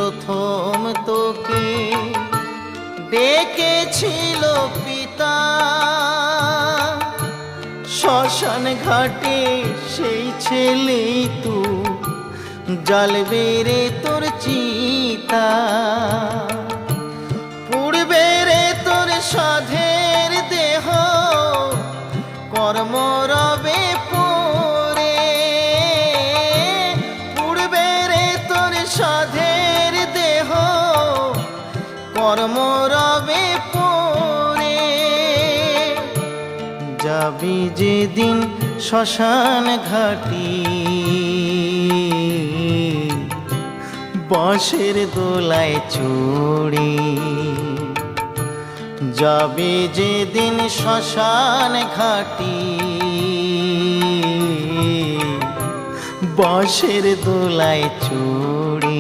প্রথম তোকে ডেকেছিল পিতা, শ্মশান ঘাটে সেই ছেলেই তুই, জ্বলবে রে তোর চিতা। পুড়বে রে তোর সাধের দেহ, কর্ম রবে পরে। পুড়বে রে তোর সাধের দেহ, কর্ম রবে পরে। যাবি যেদিন শ্মশান ঘাটি, বাঁশের দোলায় চড়ে। যাবে যেদিন শ্মশান ঘাটি, বাঁশের দোলায় চড়ে।